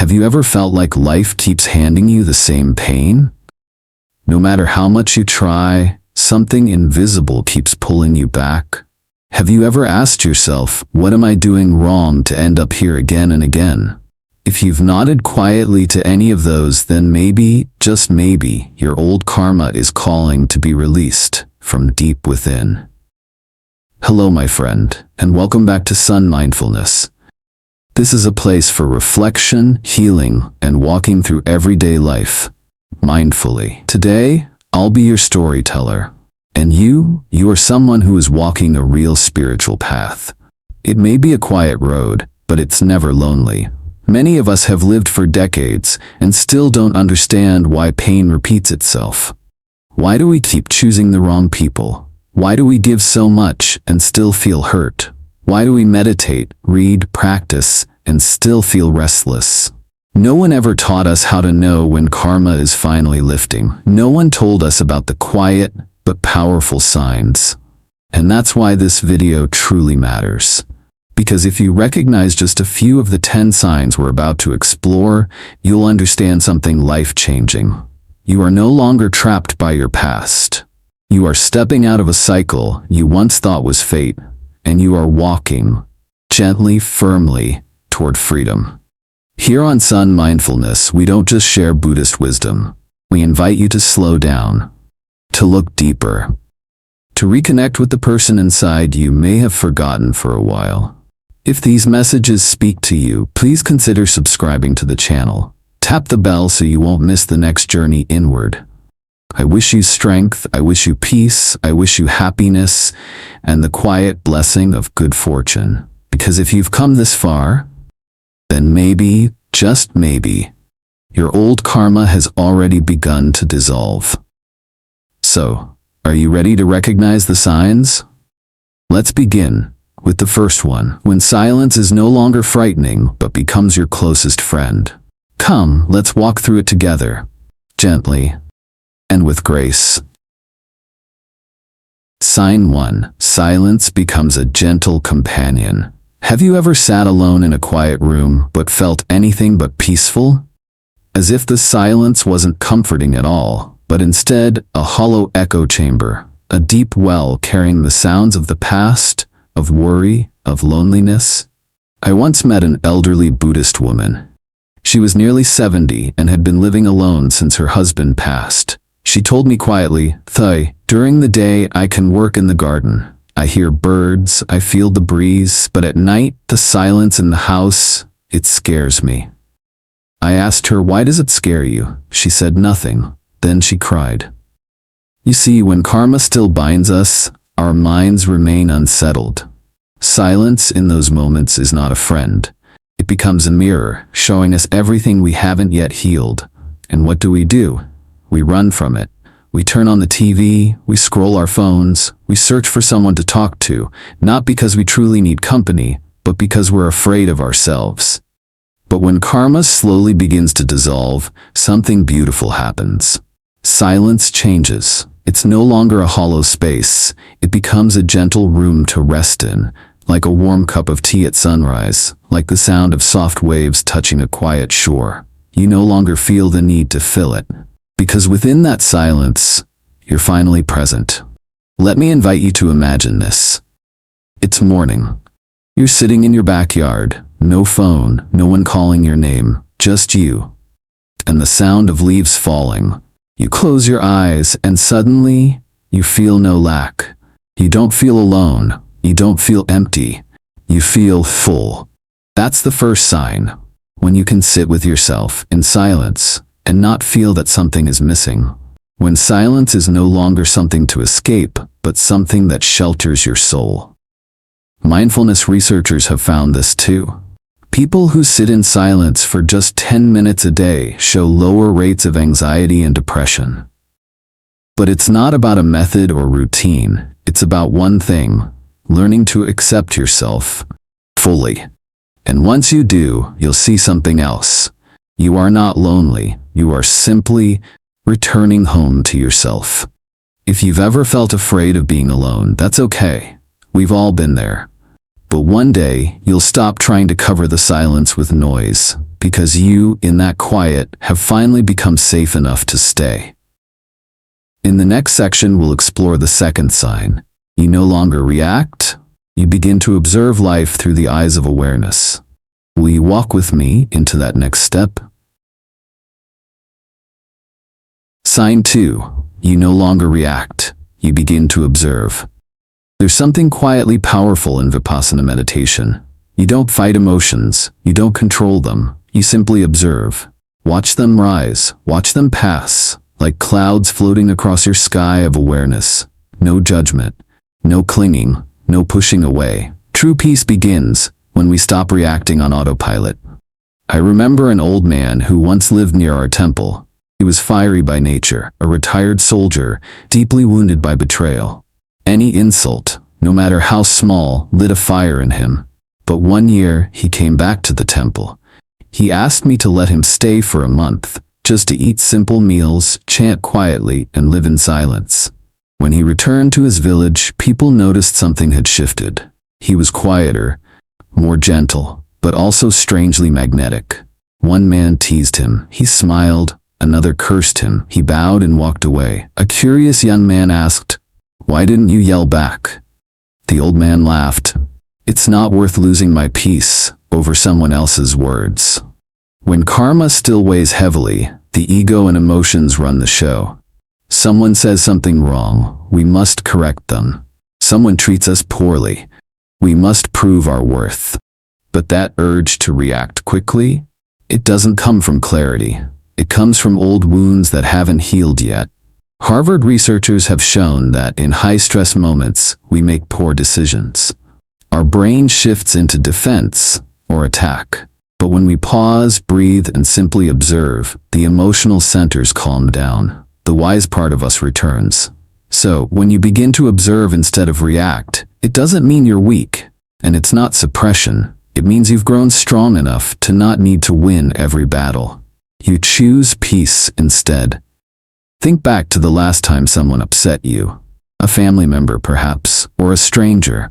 Have you ever felt like life keeps handing you the same pain? No matter how much you try, something invisible keeps pulling you back. Have you ever asked yourself, what am I doing wrong to end up here again and again? If you've nodded quietly to any of those, then maybe, just maybe, your old karma is calling to be released from deep within. Hello, my friend, and welcome back to Son.Mindfulness. This is a place for reflection, healing, and walking through everyday life mindfully. Today, I'll be your storyteller, and you are someone who is walking a real spiritual path. It may be a quiet road, but it's never lonely. Many of us have lived for decades and still don't understand why pain repeats itself. Why do we keep choosing the wrong people? Why do we give so much and still feel hurt? Why do we meditate, read, practice, and still feel restless? No one ever taught us how to know when karma is finally lifting. No one told us about the quiet but powerful signs. And that's why this video truly matters. Because if you recognize just a few of the 10 signs we're about to explore, you'll understand something life-changing. You are no longer trapped by your past. You are stepping out of a cycle you once thought was fate, and you are walking, gently, firmly, toward freedom. Here on Son.Mindfulness, we don't just share Buddhist wisdom. We invite you to slow down, to look deeper, to reconnect with the person inside you may have forgotten for a while. If these messages speak to you, please consider subscribing to the channel. Tap the bell so you won't miss the next journey inward. I wish you strength, I wish you peace, I wish you happiness, and the quiet blessing of good fortune. Because if you've come this far, then maybe, just maybe, your old karma has already begun to dissolve. So, are you ready to recognize the signs? Let's begin with the first one, when silence is no longer frightening but becomes your closest friend. Come, let's walk through it together, gently and with grace. Sign 1. Silence becomes a gentle companion. Have you ever sat alone in a quiet room but felt anything but peaceful? As if the silence wasn't comforting at all, but instead a hollow echo chamber, a deep well carrying the sounds of the past, of worry, of loneliness. I once met an elderly Buddhist woman. She was nearly 70 and had been living alone since her husband passed. She told me quietly, "Thay, during the day I can work in the garden. I hear birds, I feel the breeze, but at night, the silence in the house, it scares me." I asked her, "Why does it scare you?" She said nothing. Then she cried. You see, when karma still binds us, our minds remain unsettled. Silence in those moments is not a friend. It becomes a mirror, showing us everything we haven't yet healed. And what do? We run from it. We turn on the TV, we scroll our phones, we search for someone to talk to, not because we truly need company, but because we're afraid of ourselves. But when karma slowly begins to dissolve, something beautiful happens. Silence changes. It's no longer a hollow space. It becomes a gentle room to rest in, like a warm cup of tea at sunrise, like the sound of soft waves touching a quiet shore. You no longer feel the need to fill it, because within that silence, you're finally present. Let me invite you to imagine this. It's morning. You're sitting in your backyard, no phone, no one calling your name, just you. And the sound of leaves falling. You close your eyes and suddenly, you feel no lack. You don't feel alone. You don't feel empty. You feel full. That's the first sign, when you can sit with yourself in silence and not feel that something is missing. When silence is no longer something to escape, but something that shelters your soul. Mindfulness researchers have found this too. People who sit in silence for just 10 minutes a day show lower rates of anxiety and depression. But it's not about a method or routine. It's about one thing: learning to accept yourself fully. And once you do, you'll see something else. You are not lonely. You are simply returning home to yourself. If you've ever felt afraid of being alone, that's okay. We've all been there. But one day, you'll stop trying to cover the silence with noise, because you, in that quiet, have finally become safe enough to stay. In the next section, we'll explore the second sign. You no longer react. You begin to observe life through the eyes of awareness. Will you walk with me into that next step? Sign 2. You no longer react. You begin to observe. There's something quietly powerful in Vipassana meditation. You don't fight emotions. You don't control them. You simply observe. Watch them rise. Watch them pass, like clouds floating across your sky of awareness. No judgment. No clinging. No pushing away. True peace begins when we stop reacting on autopilot. I remember an old man who once lived near our temple. He was fiery by nature, a retired soldier, deeply wounded by betrayal. Any insult, no matter how small, lit a fire in him. But one year, he came back to the temple. He asked me to let him stay for a month, just to eat simple meals, chant quietly, and live in silence. When he returned to his village, people noticed something had shifted. He was quieter, more gentle, but also strangely magnetic. One man teased him. He smiled. Another cursed him. He bowed and walked away. A curious young man asked, "Why didn't you yell back?" The old man laughed. "It's not worth losing my peace over someone else's words." When karma still weighs heavily, the ego and emotions run the show. Someone says something wrong, we must correct them. Someone treats us poorly, we must prove our worth. But that urge to react quickly, it doesn't come from clarity. It comes from old wounds that haven't healed yet. Harvard researchers have shown that in high-stress moments, we make poor decisions. Our brain shifts into defense or attack. But when we pause, breathe, and simply observe, the emotional centers calm down. The wise part of us returns. So, when you begin to observe instead of react, it doesn't mean you're weak. And it's not suppression. It means you've grown strong enough to not need to win every battle. You choose peace instead. Think back to the last time someone upset you. A family member, perhaps, or a stranger.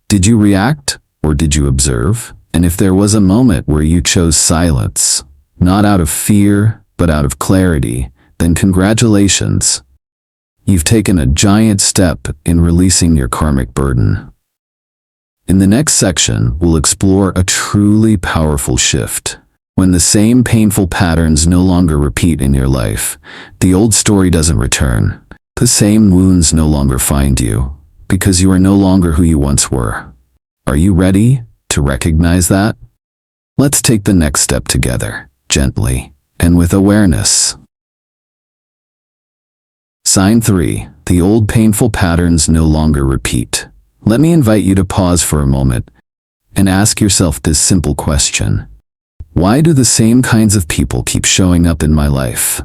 Did you react, or did you observe? And if there was a moment where you chose silence, not out of fear, but out of clarity, then congratulations. You've taken a giant step in releasing your karmic burden. In the next section, we'll explore a truly powerful shift. When the same painful patterns no longer repeat in your life, the old story doesn't return. The same wounds no longer find you, because you are no longer who you once were. Are you ready to recognize that? Let's take the next step together, gently, and with awareness. Sign 3. The old painful patterns no longer repeat. Let me invite you to pause for a moment and ask yourself this simple question. Why do the same kinds of people keep showing up in my life?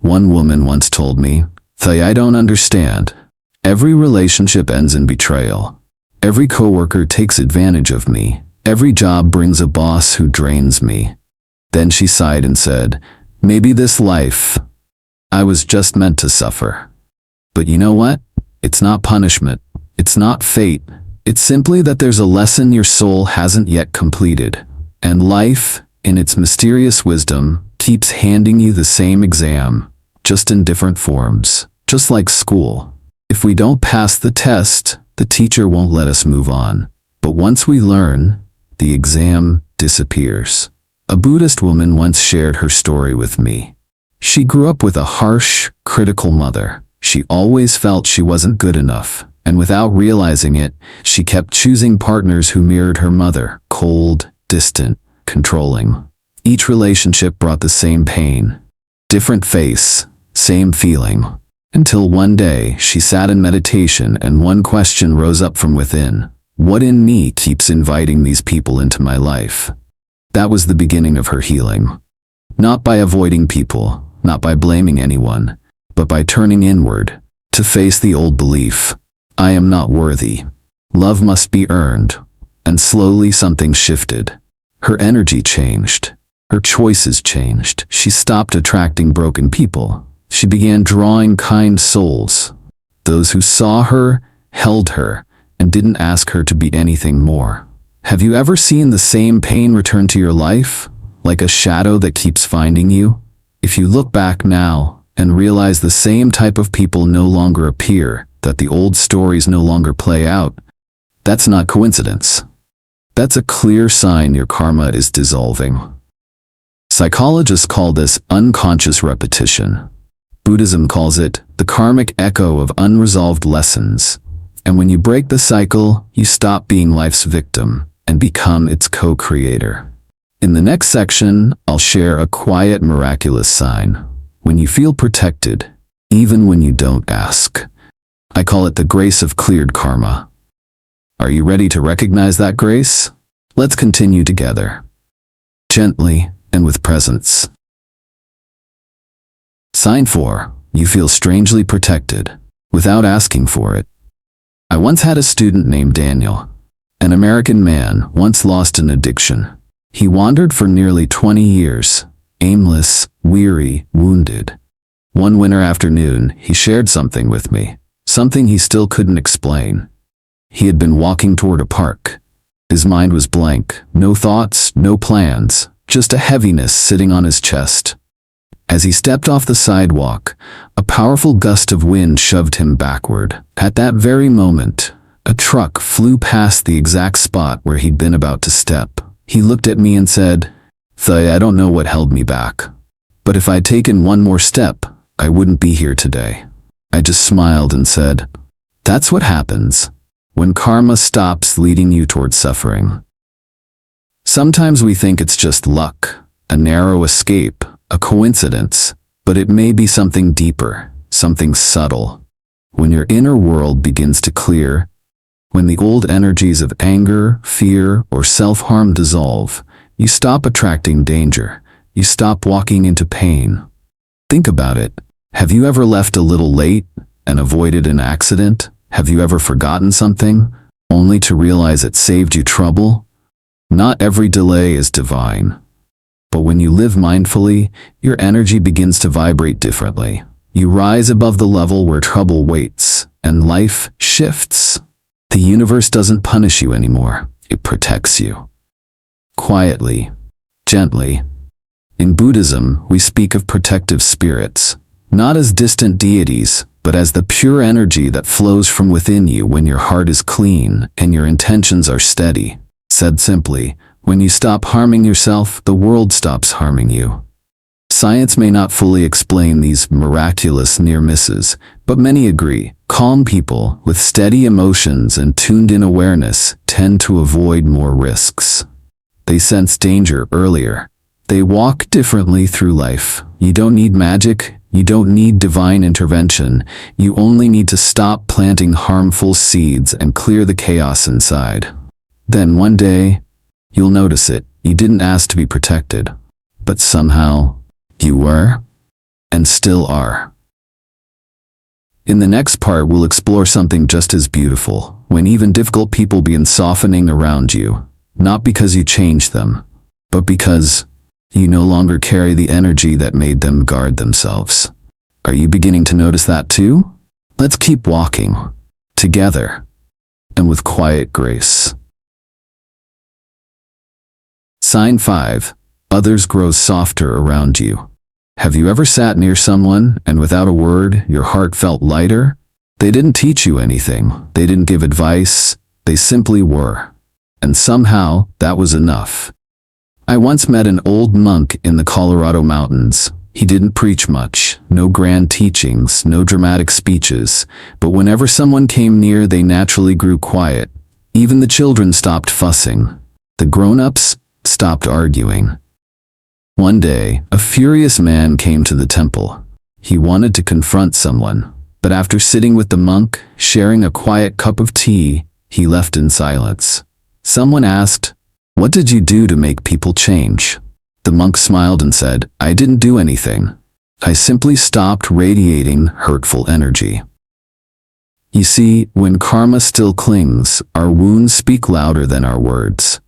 One woman once told me, "I don't understand. Every relationship ends in betrayal. Every coworker takes advantage of me. Every job brings a boss who drains me." Then she sighed and said, "Maybe this life, I was just meant to suffer." But you know what? It's not punishment. It's not fate. It's simply that there's a lesson your soul hasn't yet completed. And life, in its mysterious wisdom, keeps handing you the same exam, just in different forms. Just like school. If we don't pass the test, the teacher won't let us move on. But once we learn, the exam disappears. A Buddhist woman once shared her story with me. She grew up with a harsh, critical mother. She always felt she wasn't good enough, and without realizing it, she kept choosing partners who mirrored her mother, cold, distant, controlling. Each relationship brought the same pain. Different face, same feeling. Until one day, she sat in meditation and one question rose up from within. What in me keeps inviting these people into my life? That was the beginning of her healing. Not by avoiding people, not by blaming anyone, but by turning inward, to face the old belief. I am not worthy. Love must be earned. And slowly something shifted. Her energy changed. Her choices changed. She stopped attracting broken people. She began drawing kind souls. Those who saw her, held her, and didn't ask her to be anything more. Have you ever seen the same pain return to your life? like a shadow that keeps finding you? If you look back now and realize the same type of people no longer appear, that the old stories no longer play out, that's not coincidence. That's a clear sign your karma is dissolving. Psychologists call this unconscious repetition. Buddhism calls it the karmic echo of unresolved lessons. And when you break the cycle, you stop being life's victim and become its co-creator. In the next section, I'll share a quiet, miraculous sign. When you feel protected, even when you don't ask. I call it the grace of cleared karma. Are you ready to recognize that grace? Let's continue together. Gently and with presence. Sign 4. You feel strangely protected, without asking for it. I once had a student named Daniel, an American man once lost in addiction. He wandered for nearly 20 years, aimless, weary, wounded. One winter afternoon, he shared something with me, something he still couldn't explain. He had been walking toward a park. His mind was blank, no thoughts, no plans, just a heaviness sitting on his chest. As he stepped off the sidewalk, a powerful gust of wind shoved him backward. At that very moment, a truck flew past the exact spot where he'd been about to step. He looked at me and said, I don't know what held me back, but if I'd taken one more step, I wouldn't be here today. I just smiled and said, that's what happens when karma stops leading you towards suffering. Sometimes we think it's just luck, a narrow escape, a coincidence, but it may be something deeper, something subtle. When your inner world begins to clear, when the old energies of anger, fear, or self-harm dissolve, you stop attracting danger. You stop walking into pain. Think about it. Have you ever left a little late and avoided an accident? Have you ever forgotten something, only to realize it saved you trouble? Not every delay is divine. But when you live mindfully, your energy begins to vibrate differently. You rise above the level where trouble waits, and life shifts. The universe doesn't punish you anymore. It protects you. Quietly, gently. In Buddhism, we speak of protective spirits, not as distant deities, but as the pure energy that flows from within you when your heart is clean and your intentions are steady. Said simply, when you stop harming yourself, the world stops harming you. Science may not fully explain these miraculous near misses, but many agree. Calm people with steady emotions and tuned-in awareness tend to avoid more risks. They sense danger earlier. They walk differently through life. You don't need magic. You don't need divine intervention. You only need to stop planting harmful seeds and clear the chaos inside. Then one day, you'll notice it. You didn't ask to be protected, but somehow you were, and still are. In the next part, we'll explore something just as beautiful, when even difficult people begin softening around you, not because you changed them, but because you no longer carry the energy that made them guard themselves. Are you beginning to notice that too? Let's keep walking, together, and with quiet grace. Sign 5. Others grow softer around you. Have you ever sat near someone and without a word, your heart felt lighter? They didn't teach you anything. They didn't give advice. They simply were. And somehow, that was enough. I once met an old monk in the Colorado mountains. He didn't preach much, no grand teachings, no dramatic speeches, but whenever someone came near, they naturally grew quiet. Even the children stopped fussing. The grown-ups stopped arguing. One day, a furious man came to the temple. He wanted to confront someone, but after sitting with the monk, sharing a quiet cup of tea, he left in silence. Someone asked, "What did you do to make people change?" The monk smiled and said, "I didn't do anything. I simply stopped radiating hurtful energy." You see, when karma still clings, our wounds speak louder than our words.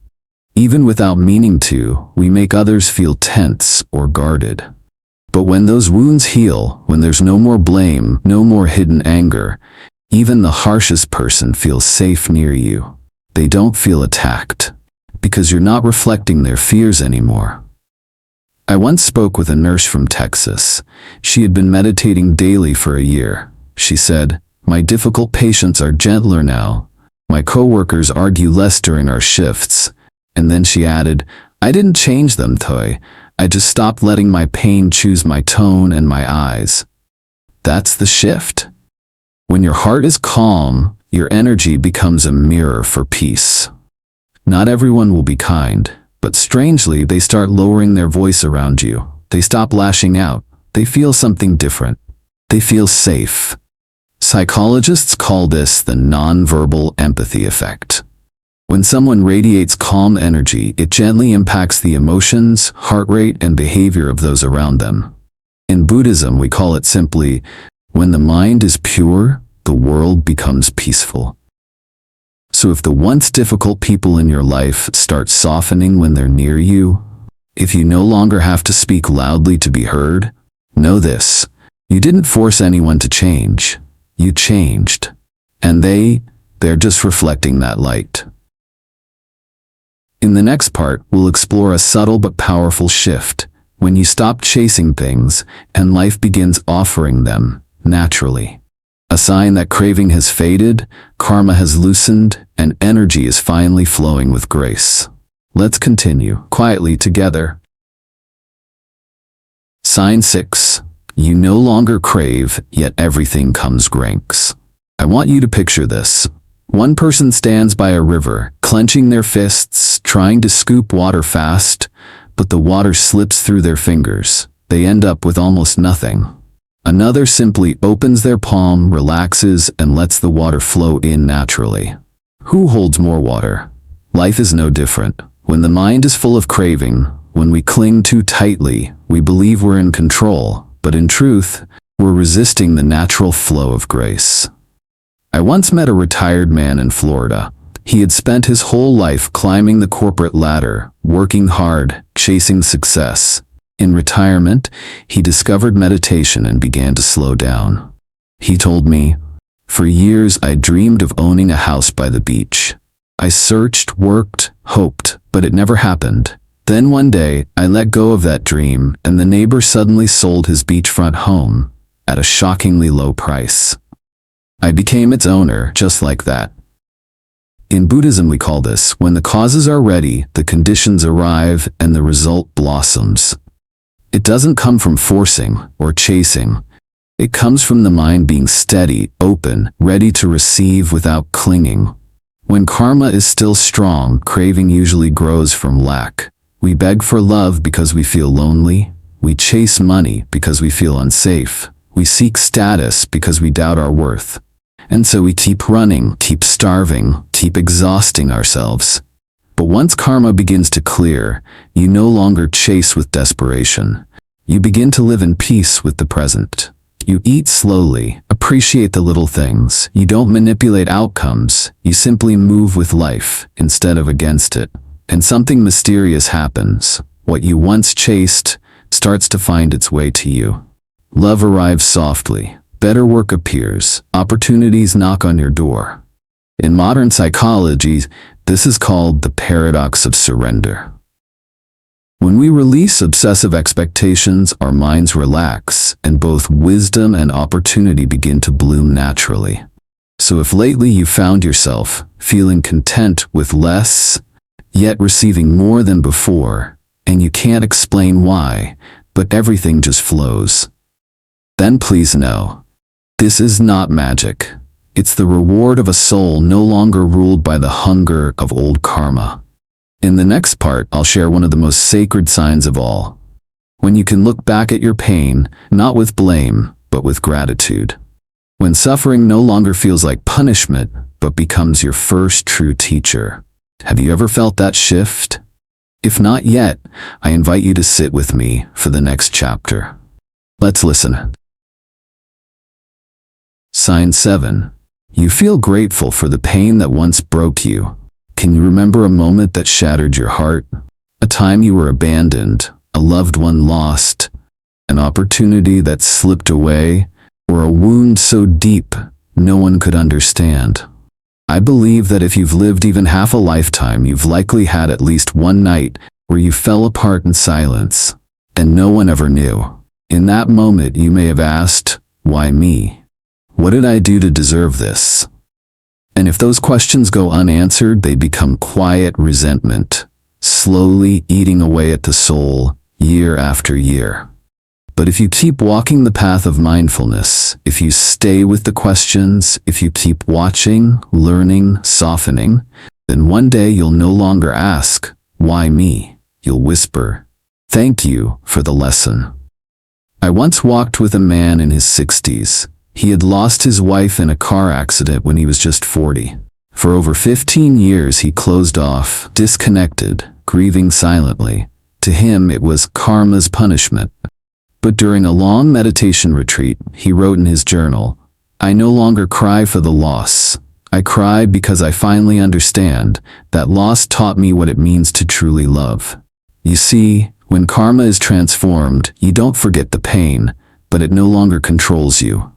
Even without meaning to, we make others feel tense or guarded. But when those wounds heal, when there's no more blame, no more hidden anger, even the harshest person feels safe near you. They don't feel attacked, because you're not reflecting their fears anymore. I once spoke with a nurse from Texas. She had been meditating daily for a year. She said, "My difficult patients are gentler now. My coworkers argue less during our shifts." And then she added, "I didn't change them, Toy. I just stopped letting my pain choose my tone and my eyes." That's the shift. When your heart is calm, your energy becomes a mirror for peace. Not everyone will be kind, but strangely, they start lowering their voice around you. They stop lashing out. They feel something different. They feel safe. Psychologists call this the nonverbal empathy effect. When someone radiates calm energy, it gently impacts the emotions, heart rate, and behavior of those around them. In Buddhism, we call it simply, when the mind is pure, the world becomes peaceful. So if the once difficult people in your life start softening when they're near you, if you no longer have to speak loudly to be heard, know this: you didn't force anyone to change. You changed. And they're just reflecting that light. In the next part, we'll explore a subtle but powerful shift, when you stop chasing things and life begins offering them naturally. A sign that craving has faded, karma has loosened, and energy is finally flowing with grace. Let's continue quietly together. Sign 6. You no longer crave, yet everything comes granks. I want you to picture this. One person stands by a river, clenching their fists, trying to scoop water fast, but the water slips through their fingers. They end up with almost nothing. Another simply opens their palm, relaxes, and lets the water flow in naturally. Who holds more water? Life is no different. When the mind is full of craving, when we cling too tightly, we believe we're in control, but in truth, we're resisting the natural flow of grace. I once met a retired man in Florida. He had spent his whole life climbing the corporate ladder, working hard, chasing success. In retirement, he discovered meditation and began to slow down. He told me, "For years I dreamed of owning a house by the beach. I searched, worked, hoped, but it never happened. Then one day, I let go of that dream, and the neighbor suddenly sold his beachfront home at a shockingly low price. I became its owner just like that." In Buddhism, we call this, when the causes are ready, the conditions arrive, and the result blossoms. It doesn't come from forcing or chasing. It comes from the mind being steady, open, ready to receive without clinging. When karma is still strong, craving usually grows from lack. We beg for love because we feel lonely. We chase money because we feel unsafe. We seek status because we doubt our worth. And so we keep running, keep starving, keep exhausting ourselves. But once karma begins to clear, you no longer chase with desperation. You begin to live in peace with the present. You eat slowly, appreciate the little things. You don't manipulate outcomes. You simply move with life instead of against it. And something mysterious happens. What you once chased starts to find its way to you. Love arrives softly. Better work appears. Opportunities knock on your door. In modern psychology, this is called the paradox of surrender. When we release obsessive expectations, our minds relax, and both wisdom and opportunity begin to bloom naturally. So if lately you found yourself feeling content with less, yet receiving more than before, and you can't explain why, but everything just flows, then please know, this is not magic. It's the reward of a soul no longer ruled by the hunger of old karma. In the next part, I'll share one of the most sacred signs of all. When you can look back at your pain, not with blame, but with gratitude. When suffering no longer feels like punishment, but becomes your first true teacher. Have you ever felt that shift? If not yet, I invite you to sit with me for the next chapter. Let's listen. Sign 7. You feel grateful for the pain that once broke you. Can you remember a moment that shattered your heart? A time you were abandoned, a loved one lost, an opportunity that slipped away, or a wound so deep no one could understand. I believe that if you've lived even half a lifetime, you've likely had at least one night where you fell apart in silence. And no one ever knew. In that moment, you may have asked, why me? What did I do to deserve this? And if those questions go unanswered, they become quiet resentment, slowly eating away at the soul, year after year. But if you keep walking the path of mindfulness, if you stay with the questions, if you keep watching, learning, softening, then one day you'll no longer ask, why me? You'll whisper, thank you for the lesson. I once walked with a man in his 60s. He had lost his wife in a car accident when he was just 40. For over 15 years he closed off, disconnected, grieving silently. To him it was karma's punishment. But during a long meditation retreat, he wrote in his journal, I no longer cry for the loss. I cry because I finally understand that loss taught me what it means to truly love. You see, when karma is transformed, you don't forget the pain, but it no longer controls you.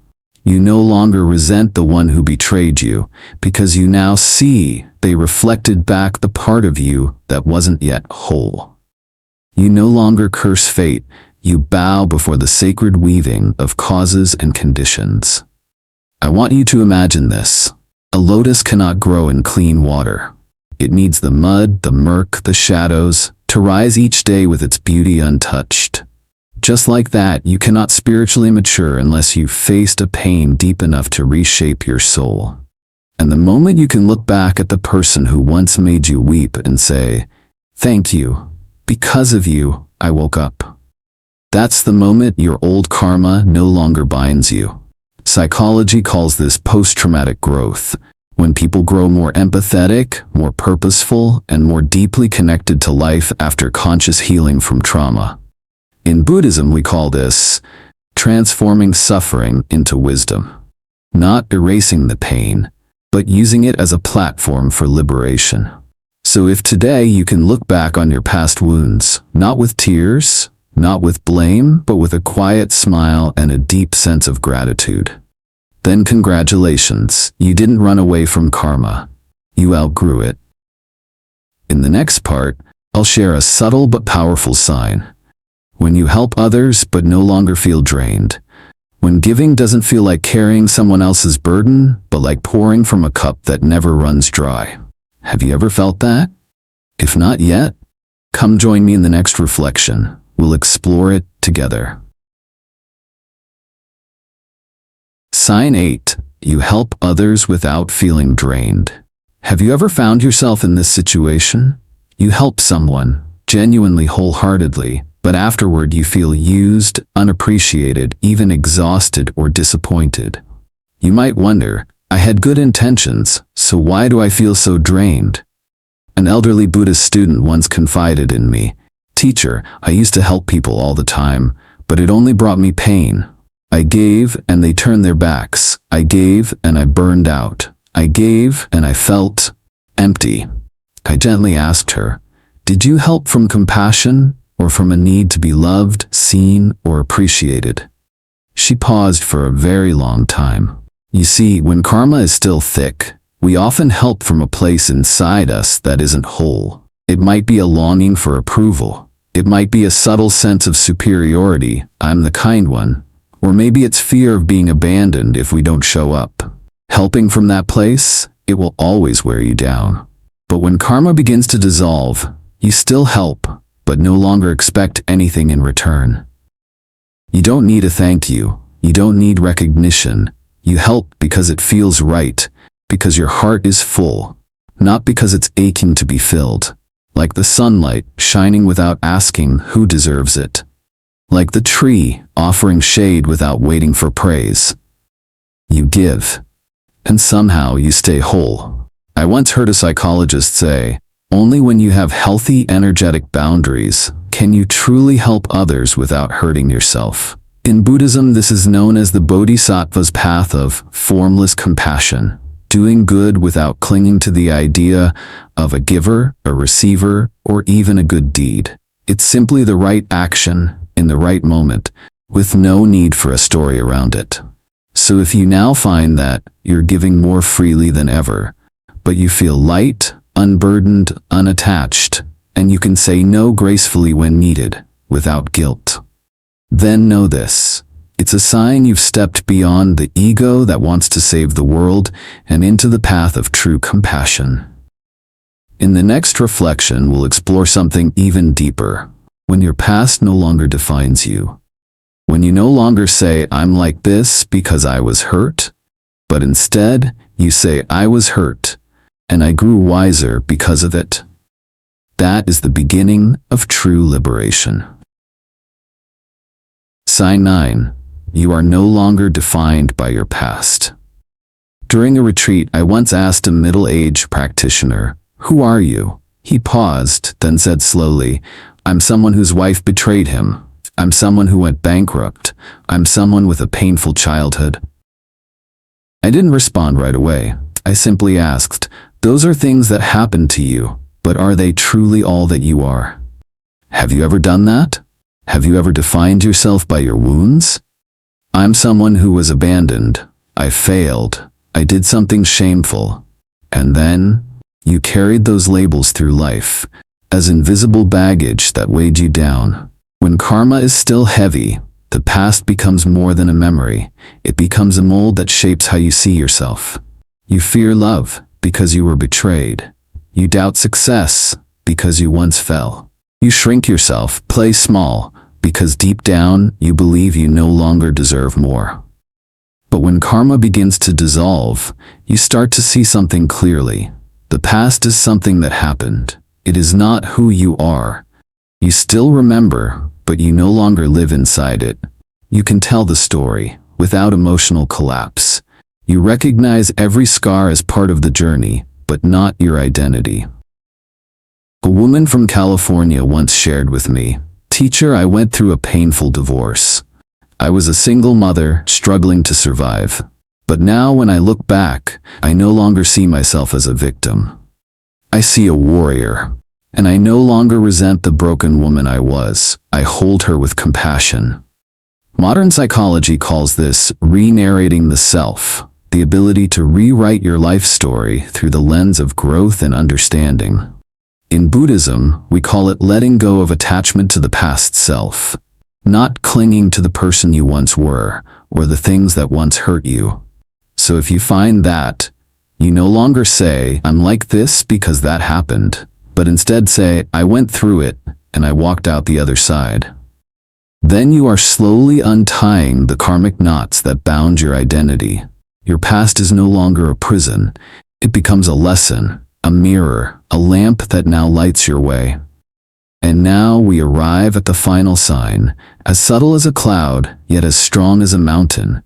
You no longer resent the one who betrayed you, because you now see they reflected back the part of you that wasn't yet whole. You no longer curse fate. You bow before the sacred weaving of causes and conditions. I want you to imagine this. A lotus cannot grow in clean water. It needs the mud, the murk, the shadows, to rise each day with its beauty untouched. Just like that, you cannot spiritually mature unless you've faced a pain deep enough to reshape your soul. And the moment you can look back at the person who once made you weep and say, thank you, because of you, I woke up. That's the moment your old karma no longer binds you. Psychology calls this post-traumatic growth, when people grow more empathetic, more purposeful, and more deeply connected to life after conscious healing from trauma. In Buddhism, we call this transforming suffering into wisdom. Not erasing the pain, but using it as a platform for liberation. So if today you can look back on your past wounds, not with tears, not with blame, but with a quiet smile and a deep sense of gratitude, then congratulations, you didn't run away from karma. You outgrew it. In the next part, I'll share a subtle but powerful sign. When you help others but no longer feel drained. When giving doesn't feel like carrying someone else's burden, but like pouring from a cup that never runs dry. Have you ever felt that? If not yet, come join me in the next reflection. We'll explore it together. Sign 8. You help others without feeling drained. Have you ever found yourself in this situation? You help someone, genuinely wholeheartedly, but afterward you feel used, unappreciated, even exhausted or disappointed. You might wonder, I had good intentions, so why do I feel so drained? An elderly Buddhist student once confided in me, Teacher, I used to help people all the time, but it only brought me pain. I gave and they turned their backs. I gave and I burned out. I gave and I felt empty. I gently asked her, did you help from compassion or from a need to be loved, seen, or appreciated? She paused for a very long time. You see, when karma is still thick, we often help from a place inside us that isn't whole. It might be a longing for approval. It might be a subtle sense of superiority, I'm the kind one. Or maybe it's fear of being abandoned if we don't show up. Helping from that place, it will always wear you down. But when karma begins to dissolve, you still help, but no longer expect anything in return. You don't need a thank you. You don't need recognition. You help because it feels right, because your heart is full, not because it's aching to be filled. Like the sunlight shining without asking who deserves it. Like the tree offering shade without waiting for praise. You give, and somehow you stay whole. I once heard a psychologist say, only when you have healthy, energetic boundaries can you truly help others without hurting yourself. In Buddhism, this is known as the Bodhisattva's path of formless compassion. Doing good without clinging to the idea of a giver, a receiver, or even a good deed. It's simply the right action in the right moment, with no need for a story around it. So if you now find that you're giving more freely than ever, but you feel light, unburdened, unattached, and you can say no gracefully when needed, without guilt. Then know this. It's a sign you've stepped beyond the ego that wants to save the world and into the path of true compassion. In the next reflection, we'll explore something even deeper. When your past no longer defines you. When you no longer say, I'm like this because I was hurt, but instead you say, I was hurt, and I grew wiser because of it. That is the beginning of true liberation. Sign 9. You are no longer defined by your past. During a retreat, I once asked a middle-aged practitioner, "Who are you?" He paused, then said slowly, "I'm someone whose wife betrayed him. I'm someone who went bankrupt. I'm someone with a painful childhood." I didn't respond right away. I simply asked, "Those are things that happened to you, but are they truly all that you are? Have you ever done that? Have you ever defined yourself by your wounds?" "I'm someone who was abandoned. I failed. I did something shameful." And then, you carried those labels through life, as invisible baggage that weighed you down. When karma is still heavy, the past becomes more than a memory. It becomes a mold that shapes how you see yourself. You fear love because you were betrayed. You doubt success because you once fell. You shrink yourself, play small, because deep down you believe you no longer deserve more. But when karma begins to dissolve, you start to see something clearly. The past is something that happened. It is not who you are. You still remember, but you no longer live inside it. You can tell the story without emotional collapse. You recognize every scar as part of the journey, but not your identity. A woman from California once shared with me, "Teacher, I went through a painful divorce. I was a single mother, struggling to survive. But now when I look back, I no longer see myself as a victim. I see a warrior. And I no longer resent the broken woman I was. I hold her with compassion." Modern psychology calls this re-narrating the self, the ability to rewrite your life story through the lens of growth and understanding. In Buddhism, we call it letting go of attachment to the past self, not clinging to the person you once were or the things that once hurt you. So if you find that, you no longer say, "I'm like this because that happened," but instead say, "I went through it and I walked out the other side." Then you are slowly untying the karmic knots that bound your identity. Your past is no longer a prison. It becomes a lesson, a mirror, a lamp that now lights your way. And now we arrive at the final sign, as subtle as a cloud, yet as strong as a mountain.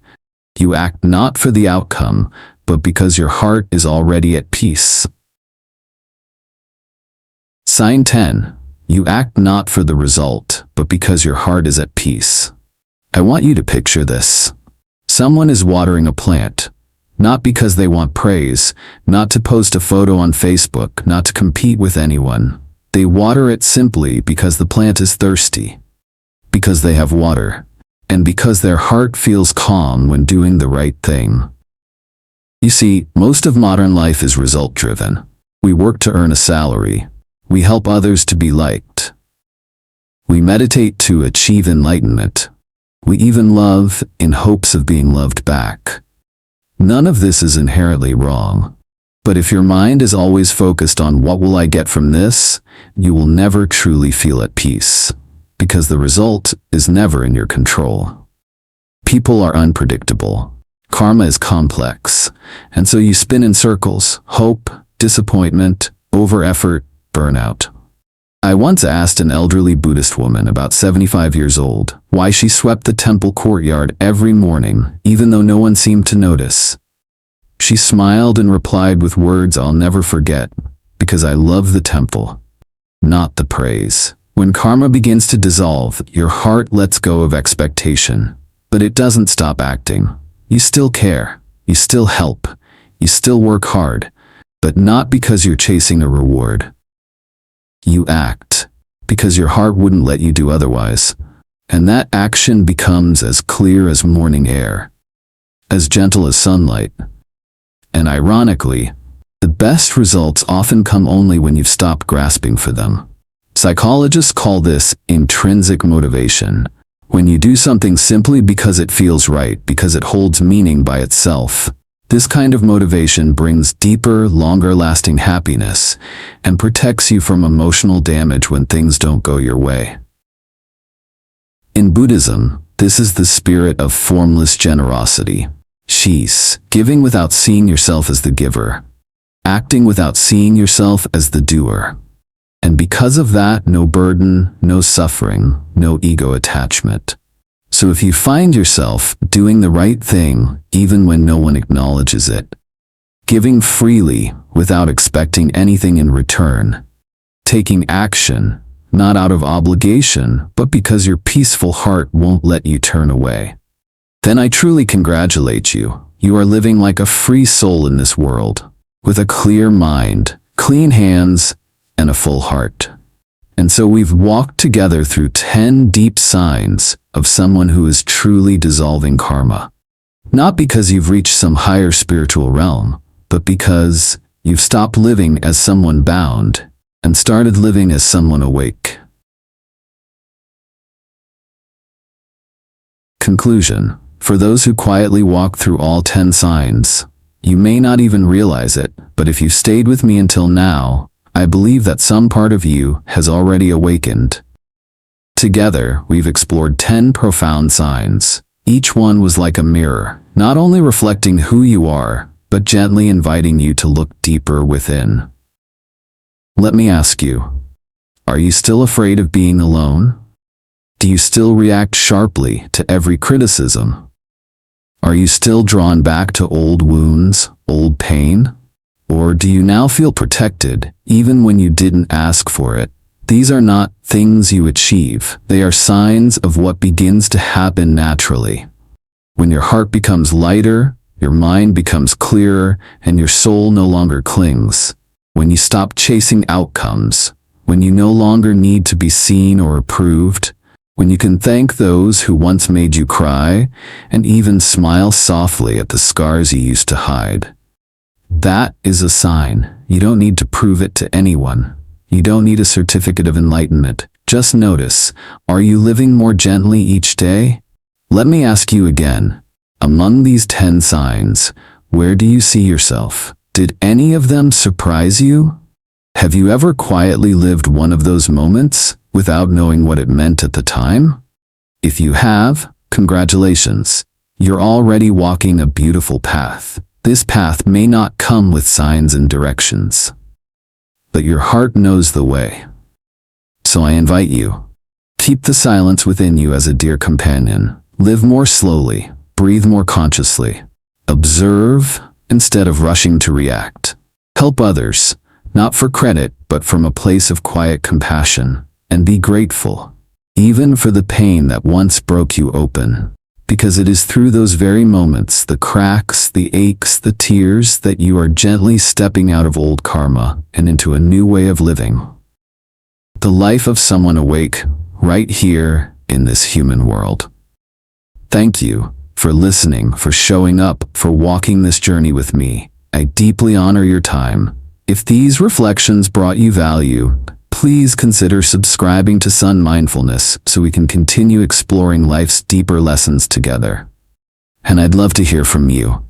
You act not for the outcome, but because your heart is already at peace. Sign 10. You act not for the result, but because your heart is at peace. I want you to picture this. Someone is watering a plant, not because they want praise, not to post a photo on Facebook, not to compete with anyone. They water it simply because the plant is thirsty, because they have water, and because their heart feels calm when doing the right thing. You see, most of modern life is result-driven. We work to earn a salary. We help others to be liked. We meditate to achieve enlightenment. We even love in hopes of being loved back. None of this is inherently wrong. But if your mind is always focused on what will I get from this, you will never truly feel at peace, because the result is never in your control. People are unpredictable. Karma is complex, and so you spin in circles: hope, disappointment, over-effort, burnout. I once asked an elderly Buddhist woman, about 75 years old, why she swept the temple courtyard every morning, even though no one seemed to notice. She smiled and replied with words I'll never forget, "Because I love the temple, not the praise." When karma begins to dissolve, your heart lets go of expectation, but it doesn't stop acting. You still care, you still help, you still work hard, but not because you're chasing a reward. You act because your heart wouldn't let you do otherwise, and that action becomes as clear as morning air, as gentle as sunlight. And ironically, the best results often come only when you've stopped grasping for them. Psychologists call this intrinsic motivation. When you do something simply because it feels right, because it holds meaning by itself. This kind of motivation brings deeper, longer-lasting happiness and protects you from emotional damage when things don't go your way. In Buddhism, this is the spirit of formless generosity. Shis, giving without seeing yourself as the giver. Acting without seeing yourself as the doer. And because of that, no burden, no suffering, no ego attachment. So if you find yourself doing the right thing, even when no one acknowledges it, giving freely without expecting anything in return, taking action, not out of obligation, but because your peaceful heart won't let you turn away, then I truly congratulate you. You are living like a free soul in this world, with a clear mind, clean hands, and a full heart. And so we've walked together through 10 deep signs of someone who is truly dissolving karma. Not because you've reached some higher spiritual realm, but because you've stopped living as someone bound and started living as someone awake. Conclusion. For those who quietly walk through all 10 signs, you may not even realize it, but if you stayed with me until now, I believe that some part of you has already awakened. Together, we've explored 10 profound signs. Each one was like a mirror, not only reflecting who you are, but gently inviting you to look deeper within. Let me ask you, are you still afraid of being alone? Do you still react sharply to every criticism? Are you still drawn back to old wounds, old pain? Or do you now feel protected, even when you didn't ask for it? These are not things you achieve. They are signs of what begins to happen naturally. When your heart becomes lighter, your mind becomes clearer, and your soul no longer clings. When you stop chasing outcomes, when you no longer need to be seen or approved, when you can thank those who once made you cry, and even smile softly at the scars you used to hide. That is a sign. You don't need to prove it to anyone. You don't need a certificate of enlightenment. Just notice, are you living more gently each day? Let me ask you again, among these 10 signs, where do you see yourself? Did any of them surprise you? Have you ever quietly lived one of those moments without knowing what it meant at the time? If you have, congratulations. You're already walking a beautiful path. This path may not come with signs and directions, but your heart knows the way. So I invite you, keep the silence within you as a dear companion. Live more slowly, breathe more consciously. Observe instead of rushing to react. Help others, not for credit, but from a place of quiet compassion. And be grateful, even for the pain that once broke you open. Because it is through those very moments, the cracks, the aches, the tears, that you are gently stepping out of old karma and into a new way of living. The life of someone awake, right here in this human world. Thank you for listening, for showing up, for walking this journey with me. I deeply honor your time. If these reflections brought you value, please consider subscribing to Son.Mindfulness so we can continue exploring life's deeper lessons together. And I'd love to hear from you.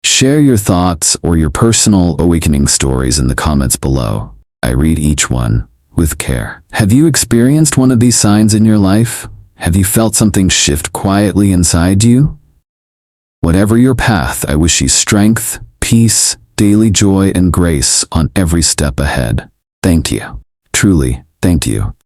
Share your thoughts or your personal awakening stories in the comments below. I read each one with care. Have you experienced one of these signs in your life? Have you felt something shift quietly inside you? Whatever your path, I wish you strength, peace, daily joy, and grace on every step ahead. Thank you. Truly, thank you.